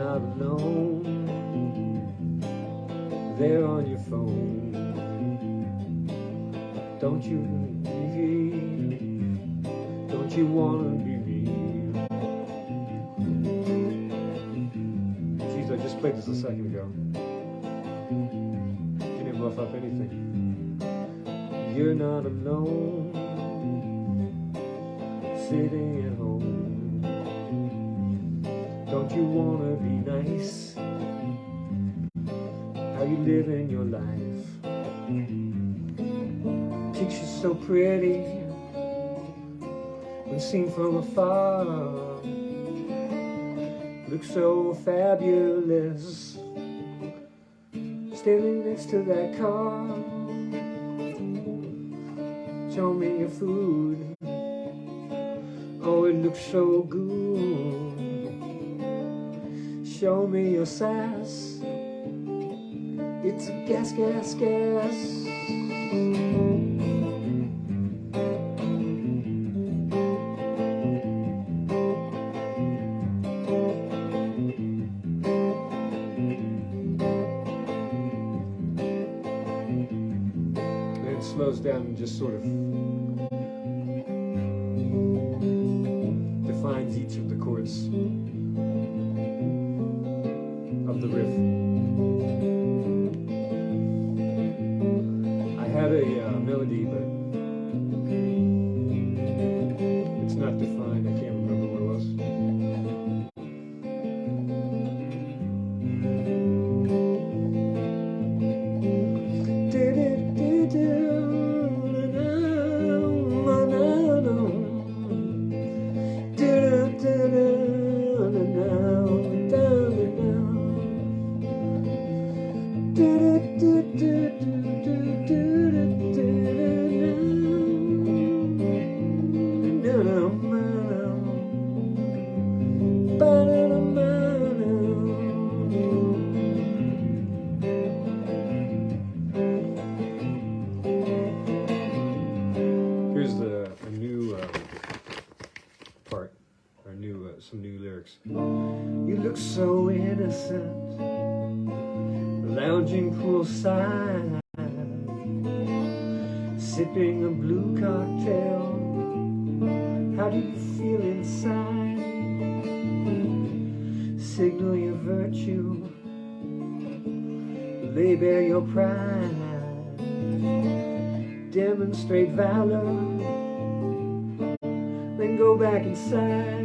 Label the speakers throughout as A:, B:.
A: not alone there on your phone. Don't you wanna be real? Jeez, I just played this a second ago. Didn't rough up anything. You're not alone, sitting at home. Don't you wanna be nice? How you living your life? Picture's so pretty when seen from afar. Looks so fabulous standing next to that car. Show me your food. Oh, it looks so good. Show me your sass. It's a gas, gas, gas. Slows down and just sort of defines each of the chords of the riff. I had a melody, but it's not defined. I can't remember what it was. Some new lyrics. You look so innocent, lounging poolside, sipping a blue cocktail. How do you feel inside? Signal your virtue, lay bare your pride, demonstrate valor, then go back inside.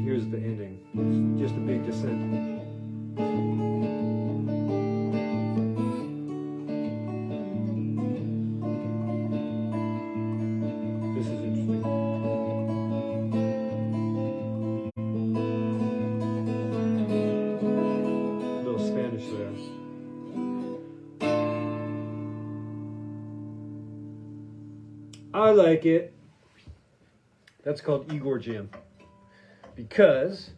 A: Here's the ending. It's just a big descent. This is interesting. A little Spanish there. I like it. That's called Igor Jam. Because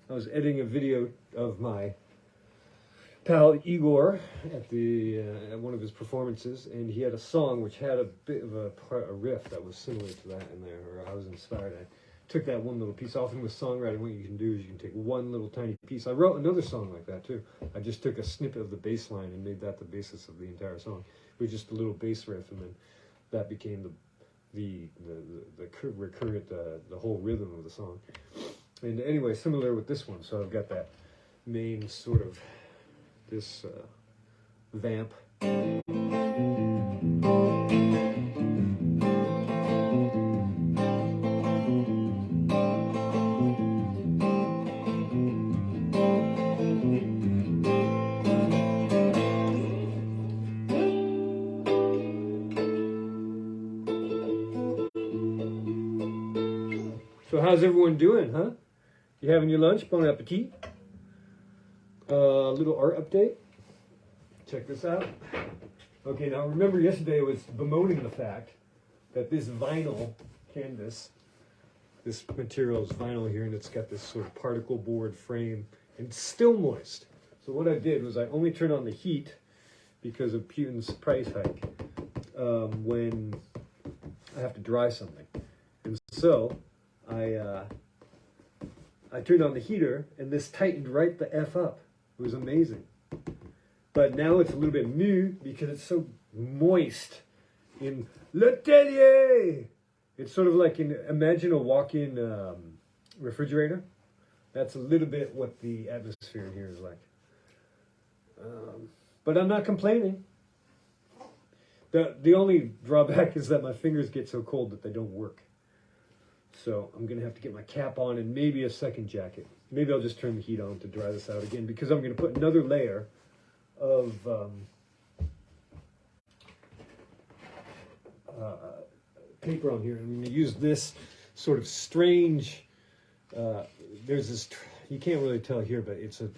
A: I was editing a video of my pal Igor at at one of his performances, and he had a song which had a bit of a riff that was similar to that in there, or I was inspired. I took that one little piece. Often with songwriting, what you can do is you can take one little tiny piece. I wrote another song like that too. I just took a snippet of the bass line and made that the basis of the entire song. It was just a little bass riff, and then that became the whole rhythm of the song. And anyway, similar with this one. So I've got that main sort of this vamp. So how's everyone doing, huh? You having your lunch? Bon appetit. Little art update. Check this out. Okay, now remember yesterday I was bemoaning the fact that this vinyl canvas, this material is vinyl here, and it's got this sort of particle board frame, and it's still moist. So what I did was I only turned on the heat because of Putin's price hike when I have to dry something. And so I I turned on the heater, and this tightened right the F up. It was amazing. But now it's a little bit new because it's so moist in l'atelier. It's sort of like, imagine a walk-in refrigerator. That's a little bit what the atmosphere in here is like. But I'm not complaining. The only drawback is that my fingers get so cold that they don't work. So I'm going to have to get my cap on and maybe a second jacket. Maybe I'll just turn the heat on to dry this out again, because I'm going to put another layer of paper on here. I'm going to use this sort of strange, there's this, you can't really tell here, but it's a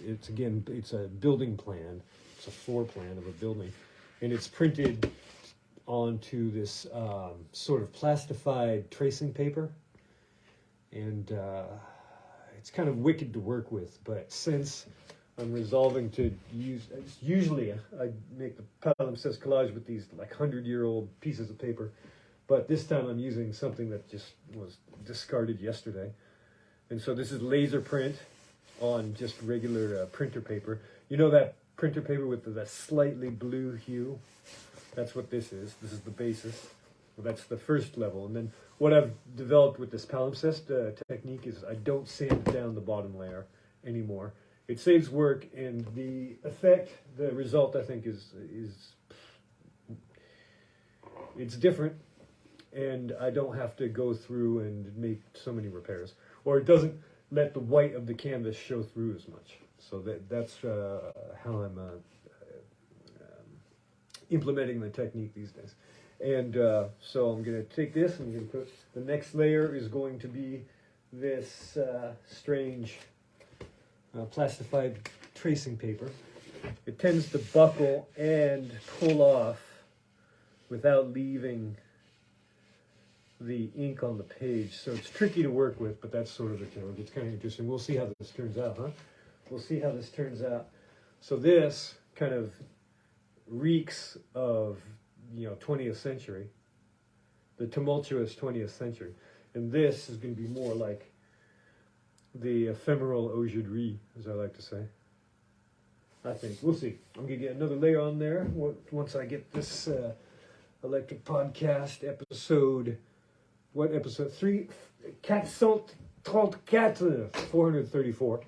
A: building plan. It's a floor plan of a building, and it's printed onto this sort of plastified tracing paper. And it's kind of wicked to work with, but since I'm resolving to use, usually I make the palimpsest collage with these like 100-year-old pieces of paper, but this time I'm using something that just was discarded yesterday. And so this is laser print on just regular printer paper. You know that printer paper with that slightly blue hue? That's what this is. This is the basis. Well, that's the first level. And then what I've developed with this palimpsest technique is I don't sand down the bottom layer anymore. It saves work, and the effect, the result, I think is it's different, and I don't have to go through and make so many repairs, or it doesn't let the white of the canvas show through as much. So that's how I'm implementing the technique these days. And so I'm going to take this, and I'm going to put, the next layer is going to be this strange plastified tracing paper. It tends to buckle and pull off without leaving the ink on the page. So it's tricky to work with, but that's sort of the challenge. It's kind of interesting. We'll see how this turns out, huh? We'll see how this turns out. So this kind of reeks of 20th century, the tumultuous 20th century. And this is going to be more like the ephemeral aujourd'hui, as I like to say. I think. We'll see. I'm going to get another layer on there once I get this electric podcast episode. What episode? 434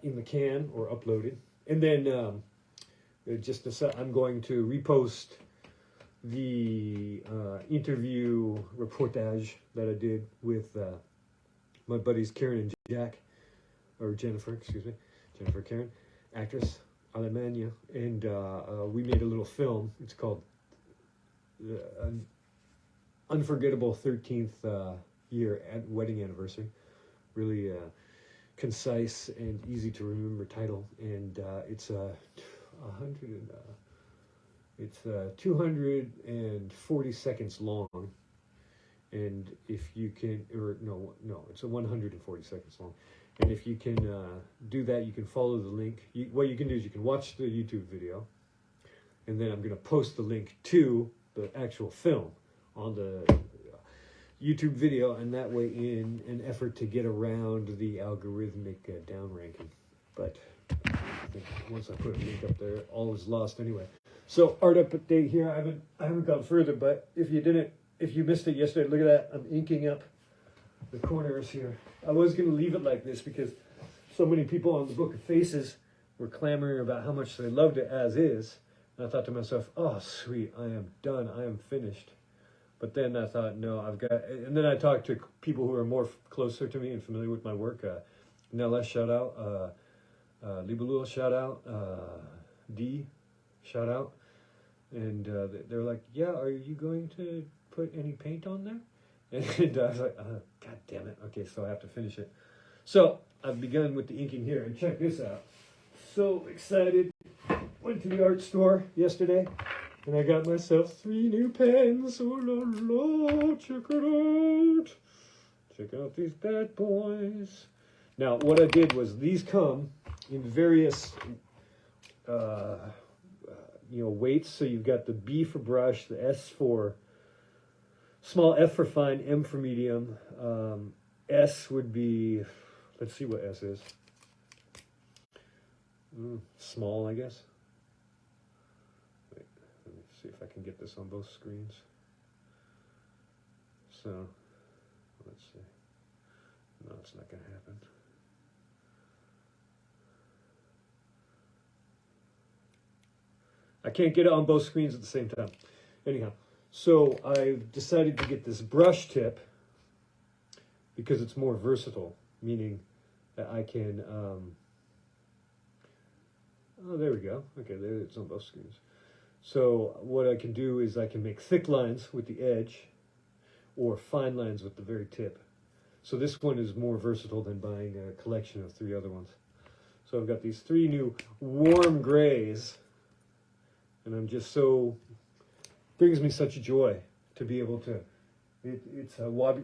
A: in the can, or uploaded. And then I'm going to repost the interview reportage that I did with my buddies Karen and Jennifer Karen, actress, Alemania, and we made a little film. It's called Unforgettable 13th Year Wedding Anniversary. Really concise and easy to remember title, and it's 240 seconds long, and if you can, it's 140 seconds long, and if you can do that, you can follow the link. What you can do is you can watch the YouTube video, and then I'm going to post the link to the actual film on the YouTube video, and that way, in an effort to get around the algorithmic down ranking. But I think once I put a link up there, all is lost anyway. So art update here. I haven't gone further, but if you missed it yesterday, look at that. I'm inking up the corners here. I was going to leave it like this because so many people on the Book of Faces were clamoring about how much they loved it as is. And I thought to myself, oh, sweet, I am done. I am finished. But then I thought, no, and then I talked to people who are more closer to me and familiar with my work. Nella, shout out. Libelula, shout out. D, shout out. And they're like, yeah, are you going to put any paint on there? And I was like, God damn it. Okay, so I have to finish it. So I've begun with the inking here, and check this out. So excited. Went to the art store yesterday, and I got myself 3 new pens. Oh la la, check it out. Check out these bad boys. Now, what I did was, these come in various weights. So you've got the B for brush, the S for small, F for fine, M for medium. S would be Let's see what S is. Small, I guess. Wait, let me see if I can get this on both screens. So, let's see. No, it's not going to happen. I can't get it on both screens at the same time. Anyhow, so I've decided to get this brush tip because it's more versatile, meaning that I can, oh, there we go. Okay, there it's on both screens. So what I can do is I can make thick lines with the edge or fine lines with the very tip. So this one is more versatile than buying a collection of 3 other ones. So I've got these 3 new warm grays, and I'm just so, brings me such joy to be able to, it's a wabi,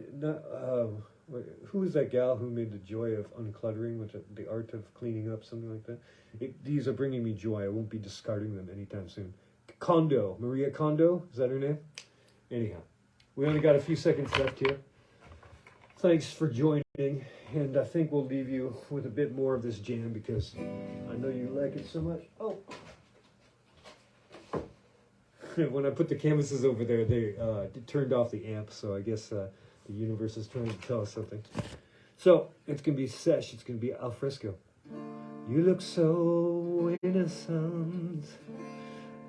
A: who is that gal who made the joy of uncluttering, which the art of cleaning up, something like that? These are bringing me joy. I won't be discarding them anytime soon. Kondo, Maria Kondo, is that her name? Anyhow, we only got a few seconds left here. Thanks for joining, and I think we'll leave you with a bit more of this jam because I know you like it so much. Oh! When I put the canvases over there, they turned off the amp, so I guess the universe is trying to tell us something. So, it's going to be sesh, it's going to be al fresco. You look so innocent,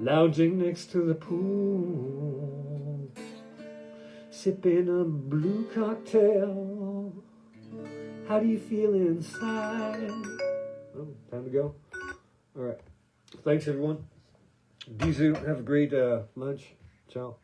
A: lounging next to the pool, sipping a blue cocktail. How do you feel inside? Oh, time to go? All right. Thanks, everyone. Bisous. Have a great lunch. Ciao.